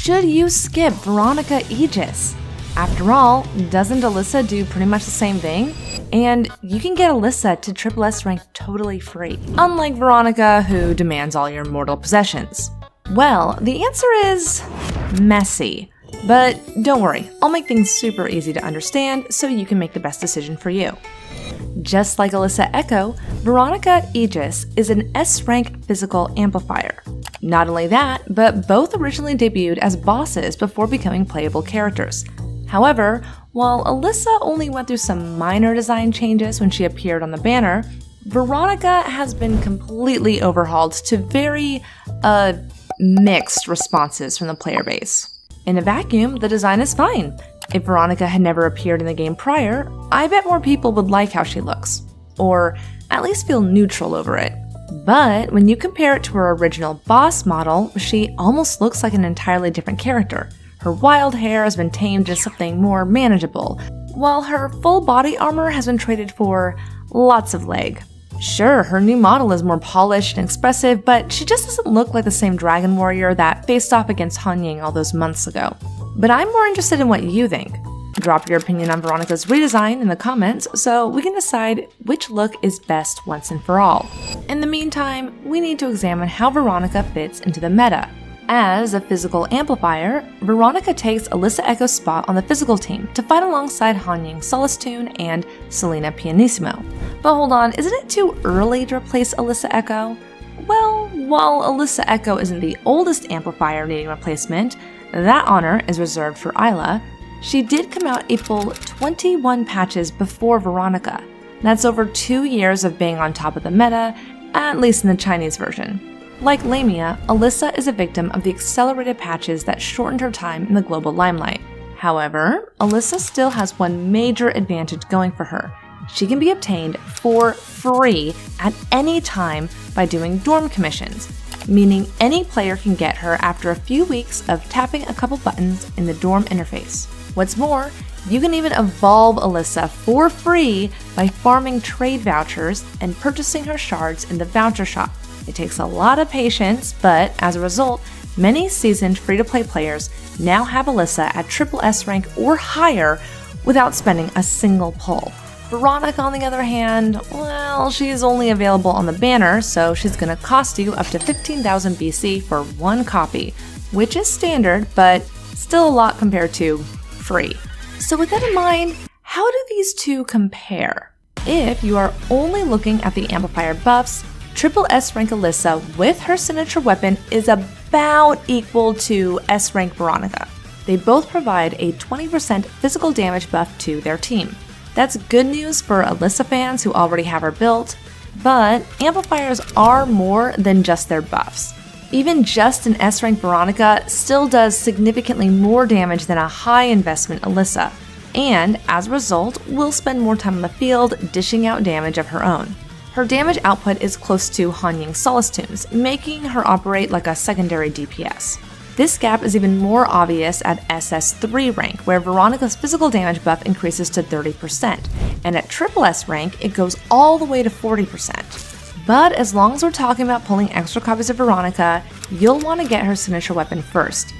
should you skip Veronica Aegis? After all, doesn't Alisa do pretty much the same thing? And you can get Alisa to Triple S rank totally free, unlike Veronica, who demands all your mortal possessions. Well, the answer is messy. But don't worry, I'll make things super easy to understand so you can make the best decision for you. Just like Alisa Echo, Veronica Aegis is an S-rank physical amplifier. Not only that, but both originally debuted as bosses before becoming playable characters. However, while Alisa only went through some minor design changes when she appeared on the banner, Veronica has been completely overhauled to very, mixed responses from the player base. In a vacuum, the design is fine. If Veronica had never appeared in the game prior, I bet more people would like how she looks, or at least feel neutral over it. But when you compare it to her original boss model, she almost looks like an entirely different character. Her wild hair has been tamed to something more manageable, while her full body armor has been traded for lots of leg. Sure, her new model is more polished and expressive, but she just doesn't look like the same dragon warrior that faced off against Han Ying all those months ago. But I'm more interested in what you think. Drop your opinion on Veronica's redesign in the comments so we can decide which look is best once and for all. In the meantime, we need to examine how Veronica fits into the meta. As a physical amplifier, Veronica takes Alisa Echo's spot on the physical team to fight alongside Han Ying Solistune and Selena Pianissimo. But hold on, isn't it too early to replace Alisa Echo? Well, while Alisa Echo isn't the oldest amplifier needing replacement, that honor is reserved for Isla. She did come out a full 21 patches before Veronica. That's over 2 years of being on top of the meta, at least in the Chinese version. Like Lamia, Alisa is a victim of the accelerated patches that shortened her time in the global limelight. However, Alisa still has one major advantage going for her. She can be obtained for free at any time by doing dorm commissions, meaning any player can get her after a few weeks of tapping a couple buttons in the dorm interface. What's more, you can even evolve Alisa for free by farming trade vouchers and purchasing her shards in the voucher shop. It takes a lot of patience, but as a result, many seasoned free-to-play players now have Alisa at Triple S rank or higher without spending a single pull. Veronica, on the other hand, well, she's only available on the banner, so she's gonna cost you up to 15,000 BC for one copy, which is standard, but still a lot compared to free. So with that in mind, how do these two compare? If you are only looking at the amplifier buffs, Triple S rank Alisa with her signature weapon is about equal to S rank Veronica. They both provide a 20% physical damage buff to their team. That's good news for Alisa fans who already have her built, but amplifiers are more than just their buffs. Even just an S rank Veronica still does significantly more damage than a high investment Alisa, and as a result, will spend more time on the field dishing out damage of her own. Her damage output is close to Han Ying Solistune's, making her operate like a secondary DPS. This gap is even more obvious at SS3 rank, where Veronica's physical damage buff increases to 30%, and at Triple S rank, it goes all the way to 40%. But as long as we're talking about pulling extra copies of Veronica, you'll want to get her signature weapon first.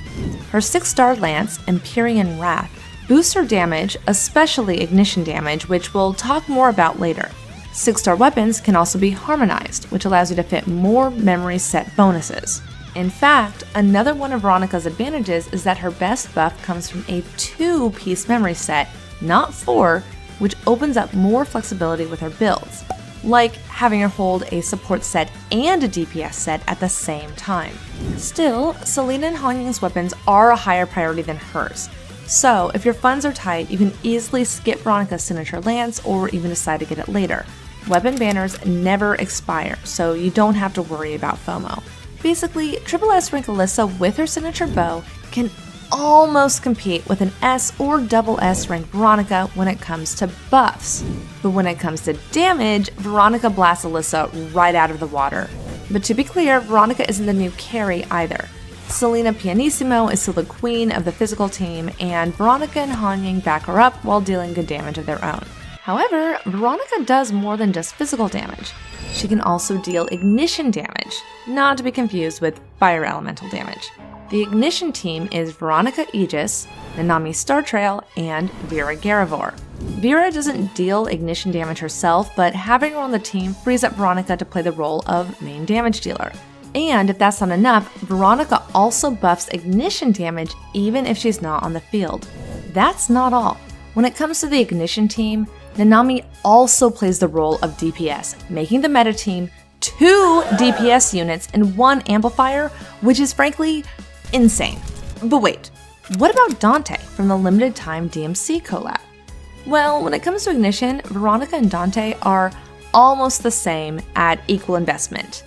Her 6-star Lance, Empyrean Wrath, boosts her damage, especially ignition damage, which we'll talk more about later. 6-star weapons can also be harmonized, which allows you to fit more memory set bonuses. In fact, another one of Veronica's advantages is that her best buff comes from a 2-piece memory set, not 4, which opens up more flexibility with her builds, like having her hold a support set and a DPS set at the same time. Still, Selena and Han Ying's weapons are a higher priority than hers, so if your funds are tight, you can easily skip Veronica's signature Lance or even decide to get it later. Weapon banners never expire, so you don't have to worry about FOMO. Basically, Triple S rank Alisa with her signature bow can almost compete with an S or double S rank Veronica when it comes to buffs. But when it comes to damage, Veronica blasts Alisa right out of the water. But to be clear, Veronica isn't the new carry either. Selena Pianissimo is still the queen of the physical team, and Veronica and Han Ying back her up while dealing good damage of their own. However, Veronica does more than just physical damage. She can also deal ignition damage, not to be confused with fire elemental damage. The Ignition team is Veronica Aegis, Nanami Startrail, and Vera Garivor. Vera doesn't deal ignition damage herself, but having her on the team frees up Veronica to play the role of main damage dealer. And if that's not enough, Veronica also buffs ignition damage even if she's not on the field. That's not all. When it comes to the Ignition team, Nanami also plays the role of DPS, making the meta team 2 DPS units and 1 amplifier, which is frankly insane. But wait, what about Dante from the limited time DMC collab? Well, when it comes to Ignition, Veronica and Dante are almost the same at equal investment.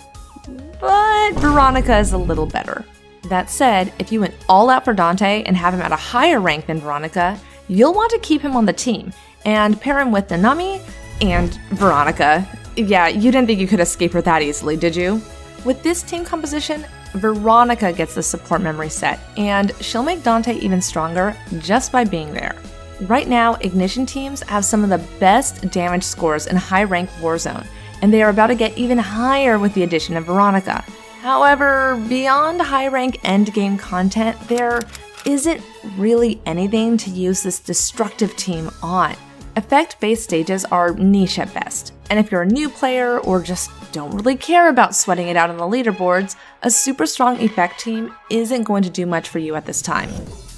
But Veronica is a little better. That said, if you went all out for Dante and have him at a higher rank than Veronica, you'll want to keep him on the team and pair him with Nanami and Veronica. Yeah, you didn't think you could escape her that easily, did you? With this team composition, Veronica gets the support memory set, and she'll make Dante even stronger just by being there. Right now, Ignition teams have some of the best damage scores in high-rank Warzone, and they are about to get even higher with the addition of Veronica. However, beyond high-rank endgame content, there isn't really anything to use this destructive team on. Effect-based stages are niche at best, and if you're a new player or just don't really care about sweating it out on the leaderboards, a super strong effect team isn't going to do much for you at this time.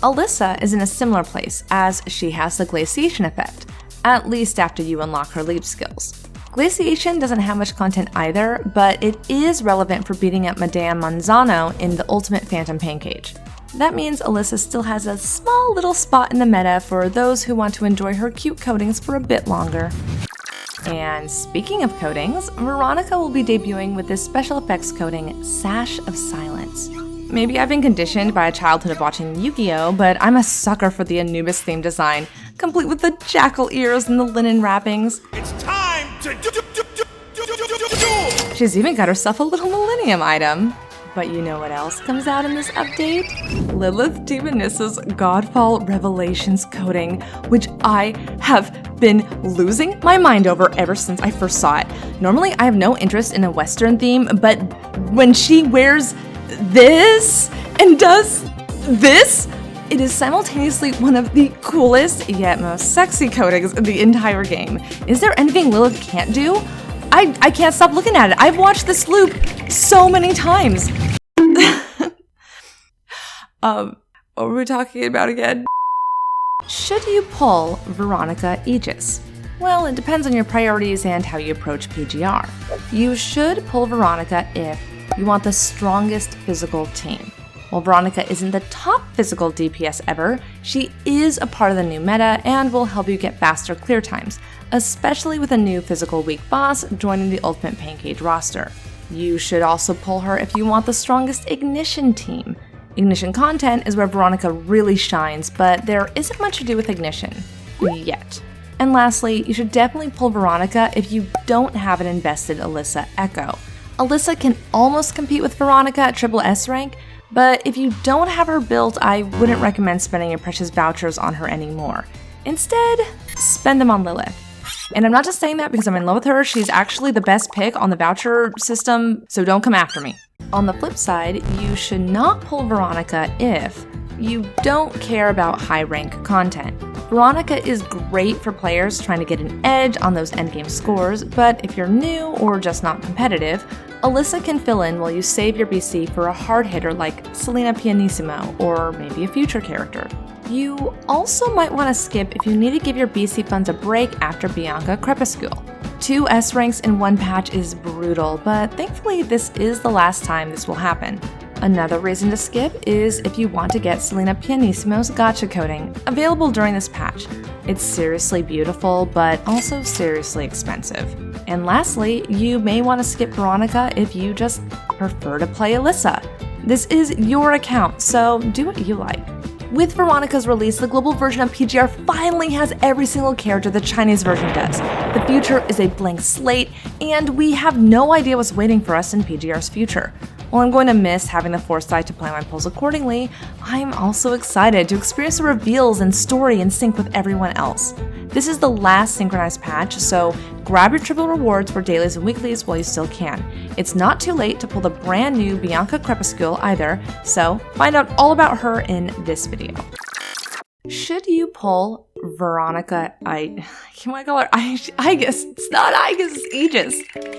Alisa is in a similar place, as she has the glaciation effect, at least after you unlock her leap skills. Glaciation doesn't have much content either, but it is relevant for beating up Madame Manzano in the Ultimate Phantom Pancake. That means Alisa still has a small little spot in the meta for those who want to enjoy her cute coatings for a bit longer. And speaking of coatings, Veronica will be debuting with this special effects coating, Sash of Silence. Maybe I've been conditioned by a childhood of watching Yu-Gi-Oh!, but I'm a sucker for the Anubis theme design, complete with the jackal ears and the linen wrappings. It's time to do. She's even got herself a little Millennium item. But you know what else comes out in this update? Lilith Demonissa's Godfall Revelations coating, which I have been losing my mind over ever since I first saw it. Normally, I have no interest in a Western theme, but when she wears this and does this, it is simultaneously one of the coolest yet most sexy coatings in the entire game. Is there anything Lilith can't do? I can't stop looking at it. I've watched this loop so many times. What were we talking about again? Should you pull Veronica Aegis? Well, it depends on your priorities and how you approach PGR. You should pull Veronica if you want the strongest physical team. While Veronica isn't the top physical DPS ever, she is a part of the new meta and will help you get faster clear times, especially with a new physical weak boss joining the Ultimate Pancake roster. You should also pull her if you want the strongest Ignition team. Ignition content is where Veronica really shines, but there isn't much to do with Ignition. Yet. And lastly, you should definitely pull Veronica if you don't have an invested Alisa Echo. Alisa can almost compete with Veronica at Triple S rank, but if you don't have her built, I wouldn't recommend spending your precious vouchers on her anymore. Instead, spend them on Lilith. And I'm not just saying that because I'm in love with her, she's actually the best pick on the voucher system, so don't come after me. On the flip side, you should not pull Veronica if you don't care about high rank content. Veronica is great for players trying to get an edge on those endgame scores, but if you're new or just not competitive, Alisa can fill in while you save your BC for a hard hitter like Selena Pianissimo or maybe a future character. You also might want to skip if you need to give your BC funds a break after Bianca Crepuscule. 2 S ranks in one patch is brutal, but thankfully this is the last time this will happen. Another reason to skip is if you want to get Selena Pianissimo's Gacha coating, available during this patch. It's seriously beautiful, but also seriously expensive. And lastly, you may want to skip Veronica if you just prefer to play Alisa. This is your account, so do what you like. With Veronica's release, the global version of PGR finally has every single character the Chinese version does. The future is a blank slate, and we have no idea what's waiting for us in PGR's future. While I'm going to miss having the foresight to plan my pulls accordingly, I'm also excited to experience the reveals and story in sync with everyone else. This is the last synchronized patch, so grab your triple rewards for dailies and weeklies while you still can. It's not too late to pull the brand new Bianca Crepuscule either, so find out all about her in this video. Should you pull Veronica, I can't call her Aegis, it's not Aegis, it's Aegis.